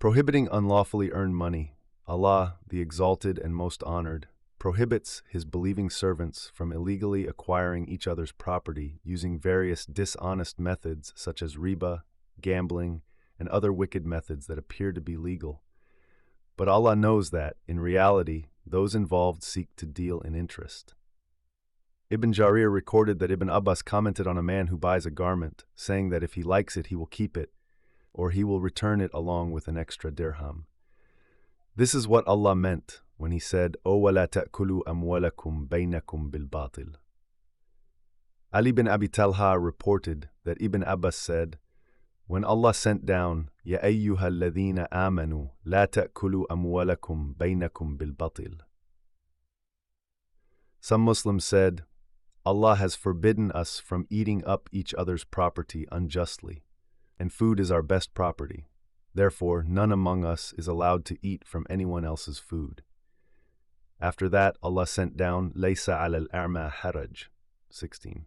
Prohibiting unlawfully earned money, Allah, the Exalted and Most Honored, prohibits His believing servants from illegally acquiring each other's property using various dishonest methods such as riba, gambling, and other wicked methods that appear to be legal. But Allah knows that, in reality, those involved seek to deal in interest. Ibn Jarir recorded that Ibn Abbas commented on a man who buys a garment, saying that if he likes it, he will keep it, or he will return it along with an extra dirham. This is what Allah meant when He said, "O wala ta'kulu amwalakum baynakum bil batil." Ali bin Abi Talha reported that Ibn Abbas said, when Allah sent down, "Ya ayyuha alladhina amanu, la ta'kulu amwalakum baynakum bil batil." Some Muslims said, Allah has forbidden us from eating up each other's property unjustly, and food is our best property. Therefore, none among us is allowed to eat from anyone else's food. After that, Allah sent down, "Laysa ala al-a'ma haraj," 16.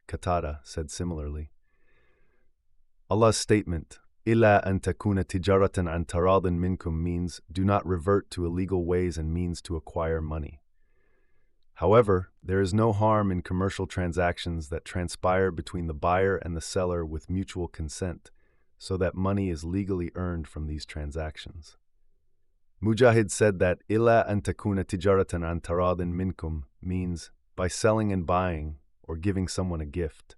Qatada said similarly. Allah's statement, "Illa an takuna tijaratan an taradin minkum," means, do not revert to illegal ways and means to acquire money. However, there is no harm in commercial transactions that transpire between the buyer and the seller with mutual consent, so that money is legally earned from these transactions. Mujahid said that "Illa an takuna tijaratan an taradin minkum" means by selling and buying or giving someone a gift.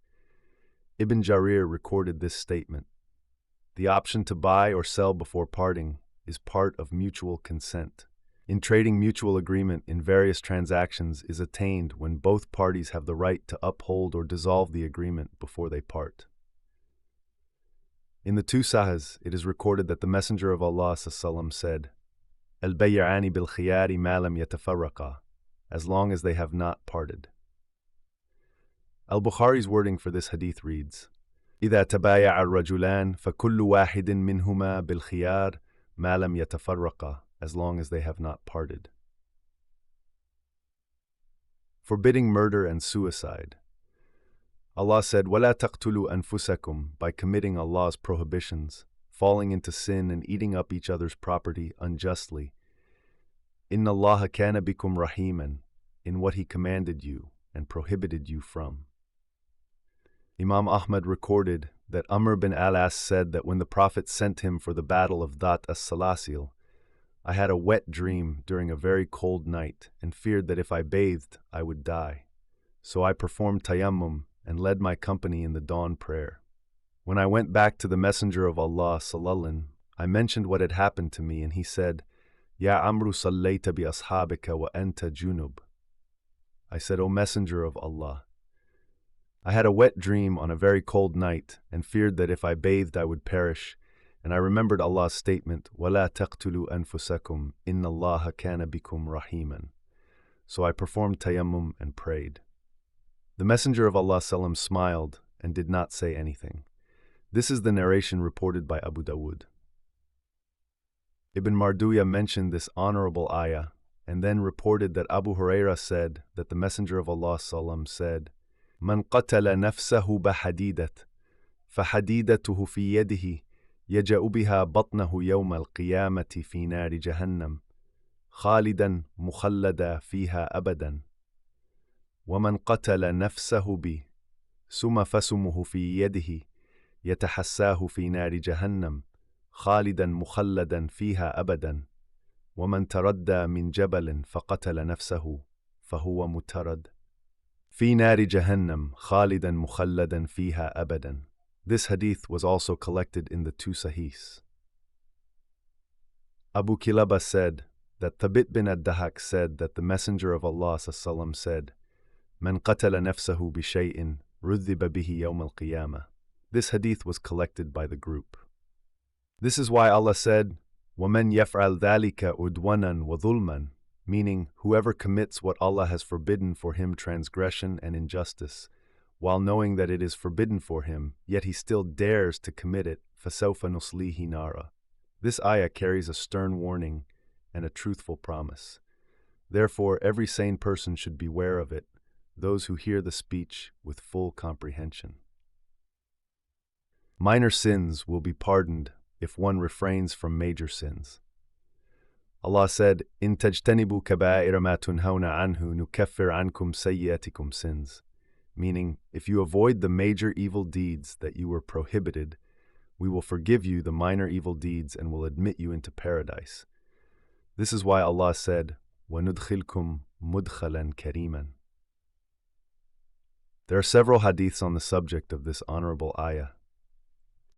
Ibn Jarir recorded this statement. The option to buy or sell before parting is part of mutual consent. In trading, mutual agreement in various transactions is attained when both parties have the right to uphold or dissolve the agreement before they part. In the two Sahihs, it is recorded that the Messenger of Allah ﷺ said, "Al-bayyani bil-khiyari ma lam yatafarraqa," as long as they have not parted. Al-Bukhari's wording for this hadith reads, إِذَا تَبَايَعَ الرَّجُلَانِ فَكُلُّ وَاحِدٍ مِّنْهُمَا بِالْخِيَارِ مَا لَمْ يَتَفَرَّقَا, as long as they have not parted. Forbidding murder and suicide. Allah said, وَلَا تَقْتُلُوا أَنفُسَكُمْ, by committing Allah's prohibitions, falling into sin and eating up each other's property unjustly. إِنَّ اللَّهَ كَانَ بِكُمْ رَحِيمًا, in what He commanded you and prohibited you from. Imam Ahmad recorded that Amr bin al-As said that when the Prophet sent him for the battle of Dhat as-Salasil, I had a wet dream during a very cold night and feared that if I bathed, I would die. So I performed tayammum and led my company in the dawn prayer. When I went back to the Messenger of Allah sallallahu, I mentioned what had happened to me, and he said, "Ya Amru sallayta bi ashabika wa anta junub." I said, "O Messenger of Allah, I had a wet dream on a very cold night and feared that if I bathed I would perish, and I remembered Allah's statement, وَلَا تَقْتُلُوا أَنفُسَكُمْ إِنَّ اللَّهَ كَانَ بِكُمْ رَحِيمًا." So I performed tayammum and prayed. The Messenger of Allah ﷺ smiled and did not say anything. This is the narration reported by Abu Dawud. Ibn Marduya mentioned this honorable ayah and then reported that Abu Hurairah said that the Messenger of Allah ﷺ said, "Man qatala nafsahu bahadidat, fahadidatuhu fi yadihi, يجأ بها بطنه يوم القيامة في نار جهنم خالدا مخلدا فيها أبدا ومن قتل نفسه بي سم فسمه في يده يتحساه في نار جهنم خالدا مخلدا فيها أبدا ومن تردى من جبل فقتل نفسه فهو مترد في نار جهنم خالدا مخلدا فيها أبدا." This hadith was also collected in the two Sahihs. Abu Kilaba said that Thabit bin ad-Dahak said that the Messenger of Allah ﷺ said, "Man qatala nafsahu bi shay'in rudhiba bihi yawm al-qiyamah." This hadith was collected by the group. This is why Allah said, وَمَنْ يَفْعَلْ ذَلِكَ عُدْوَانًا وَظُلْمًا, meaning whoever commits what Allah has forbidden for him transgression and injustice, while knowing that it is forbidden for him, yet he still dares to commit it, فَسَوْفَ نُصْلِيهِ نَارًا. This ayah carries a stern warning and a truthful promise. Therefore, every sane person should beware of it, those who hear the speech with full comprehension. Minor sins will be pardoned, if one refrains from major sins. Allah said, "In tajtanibu kaba'ira ma tunhawna anhu nukaffir ankum sayyiatikum sins," meaning, if you avoid the major evil deeds that you were prohibited, we will forgive you the minor evil deeds and will admit you into paradise. This is why Allah said, وَنُدْخِلْكُمْ مُدْخَلًا كَرِيمًا. There are several hadiths on the subject of this honorable ayah.